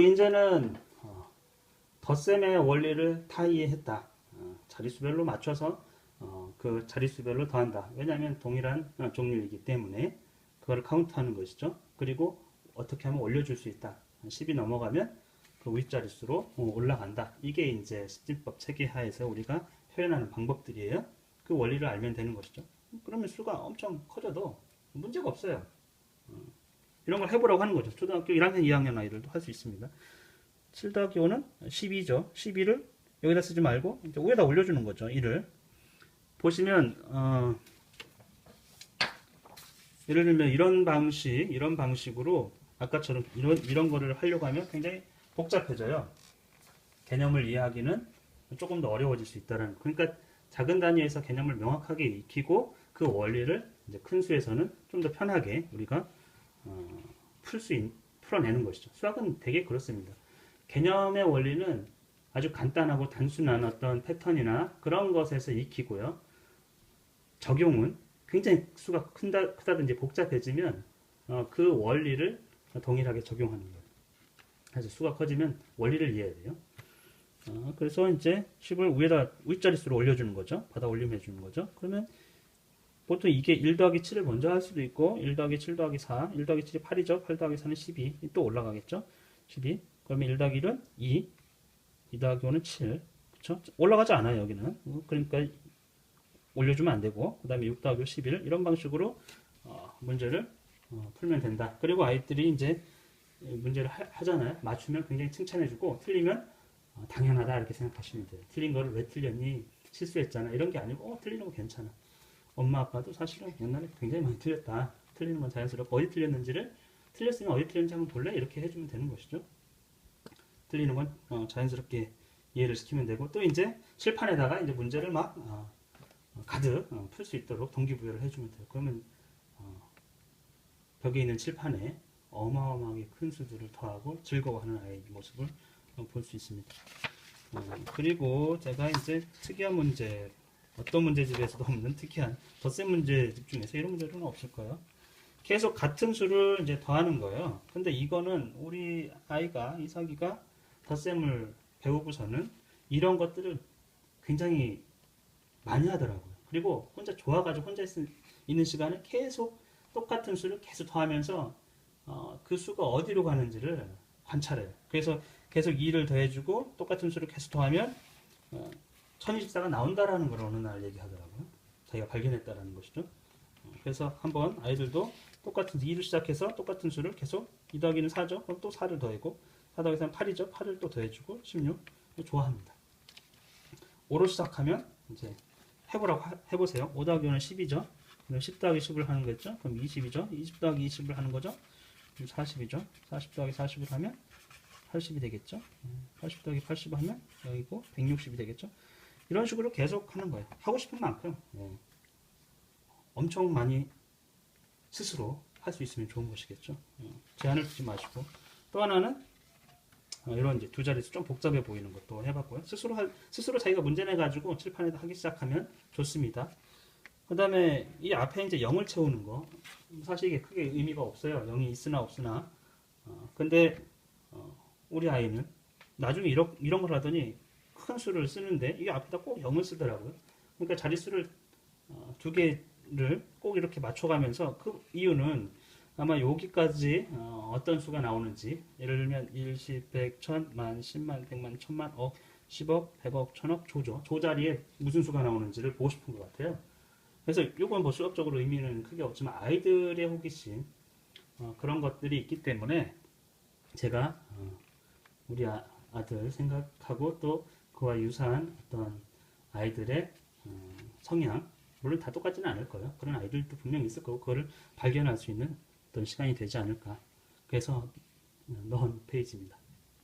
이제는 덧셈의 원리를 다 이해했다. 자릿수별로 맞춰서 그 자릿수별로 더한다. 왜냐하면 동일한 종류이기 때문에 그걸 카운트하는 것이죠. 그리고 어떻게 하면 올려줄 수 있다. 10이 넘어가면 그 윗자릿수로 올라간다. 이게 이제 십진법 체계 하에서 우리가 표현하는 방법들이에요. 그 원리를 알면 되는 것이죠. 그러면 수가 엄청 커져도 문제가 없어요. 이런 걸 해보라고 하는 거죠. 초등학교 1학년, 2학년 아이들도 할 수 있습니다. 7 더하기 5는 12죠. 12를 여기다 쓰지 말고 이제 위에다 올려주는 거죠. 1을. 보시면 예를 들면 이런 방식으로 아까처럼 이런 거를 하려고 하면 굉장히 복잡해져요. 개념을 이해하기는 조금 더 어려워질 수 있다는. 그러니까 작은 단위에서 개념을 명확하게 익히고 그 원리를 이제 큰 수에서는 좀 더 편하게 우리가 풀어내는 것이죠. 수학은 되게 그렇습니다. 개념의 원리는 아주 간단하고 단순한 어떤 패턴이나 그런 것에서 익히고요. 적용은 굉장히 수가 크다든지 복잡해지면 그 원리를 동일하게 적용하는 거예요. 그래서 수가 커지면 원리를 이해해야 돼요. 그래서 이제 10을 위에다 윗자릿수로 올려주는 거죠. 받아 올림 해주는 거죠. 그러면 보통 이게 1 더하기 7을 먼저 할 수도 있고 1 더하기 7 더하기 4, 1 더하기 7이 8이죠. 8 더하기 4는 12. 또 올라가겠죠. 12. 그러면 1 더하기 1은 2, 2 더하기 5는 7. 그렇죠? 올라가지 않아요, 여기는. 그러니까 올려주면 안 되고 그 다음에 6 더하기 5, 11. 이런 방식으로 문제를 풀면 된다. 그리고 아이들이 이제 문제를 하잖아요. 맞추면 굉장히 칭찬해주고 틀리면 당연하다 이렇게 생각하시면 돼요. 틀린 거를 왜 틀렸니? 실수했잖아. 이런 게 아니고 틀리는 거 괜찮아. 엄마 아빠도 사실은 옛날에 굉장히 많이 틀렸다. 틀리는 건 자연스럽고 어디 틀렸는지를 틀렸으면 어디 틀렸는지 한번 볼래? 이렇게 해주면 되는 것이죠. 틀리는 건 자연스럽게 이해를 시키면 되고 또 이제 칠판에다가 이제 문제를 막 가득 풀 수 있도록 동기부여를 해주면 돼요. 그러면 벽에 있는 칠판에 어마어마하게 큰 수들을 더하고 즐거워하는 아이의 모습을 볼 수 있습니다. 그리고 제가 이제 특이한 문제, 어떤 문제집에서도 없는 특이한 덧셈 문제 집중해서 이런 문제는 없을 거예요. 계속 같은 수를 이제 더하는 거예요. 근데 이거는 우리 아이가, 이삭이가 덧셈을 배우고서는 이런 것들을 굉장히 많이 하더라고요. 그리고 혼자 좋아가지고 혼자 있는 시간에 계속 똑같은 수를 계속 더하면서 그 수가 어디로 가는지를 관찰해요. 그래서 계속 2를 더해주고 똑같은 수를 계속 더하면 1024가 나온다라는 걸 어느 날 얘기하더라고요. 자기가 발견했다라는 것이죠. 그래서 한번 아이들도 똑같은 2를 시작해서 똑같은 수를 계속 2 더하기는 4죠. 그럼 또 4를 더하고 4 더하기 3은 8이죠. 8을 또 더해주고 16 좋아합니다. 5로 시작하면 이제 해보세요. 5 더하기 5는 10이죠. 그럼 10 더하기 10을 하는 거죠. 그럼 20이죠. 20 더하기 20을 하는 거죠. 그럼 40이죠. 40 더하기 40을 하면 80이 되겠죠. 80 더하기 80을 하면 여기고 160이 되겠죠. 이런 식으로 계속 하는 거예요. 하고 싶은 만큼 엄청 많이 스스로 할 수 있으면 좋은 것이겠죠. 제한을 두지 마시고 또 하나는 이런 이제 두 자릿수 좀 복잡해 보이는 것도 해봤고요. 스스로 자기가 문제 내 가지고 칠판에다 하기 시작하면 좋습니다. 그 다음에 이 앞에 이제 0을 채우는 거 사실 이게 크게 의미가 없어요. 0이 있으나 없으나 근데 우리 아이는 나중에 이런 걸 하더니 큰 수를 쓰는데 이게 앞에다 꼭 0을 쓰더라고요. 그러니까 자릿수를 두 개를 꼭 이렇게 맞춰가면서 그 이유는 아마 여기까지 어떤 수가 나오는지 예를 들면 1, 10, 100, 1000, 만, 10만, 100만, 1000만, 억, 10억, 100억, 1000억, 조죠. 조 자리에 무슨 수가 나오는지를 보고 싶은 것 같아요. 그래서 이건 뭐 수학적으로 의미는 크게 없지만 아이들의 호기심 그런 것들이 있기 때문에 제가 우리 아들 생각하고 또 그와 유사한 어떤 아이들의 성향 물론 다 똑같지는 않을 거예요. 그런 아이들도 분명히 있을 거고 그거를 발견할 수 있는 어떤 시간이 되지 않을까. 그래서 넣은 페이지입니다.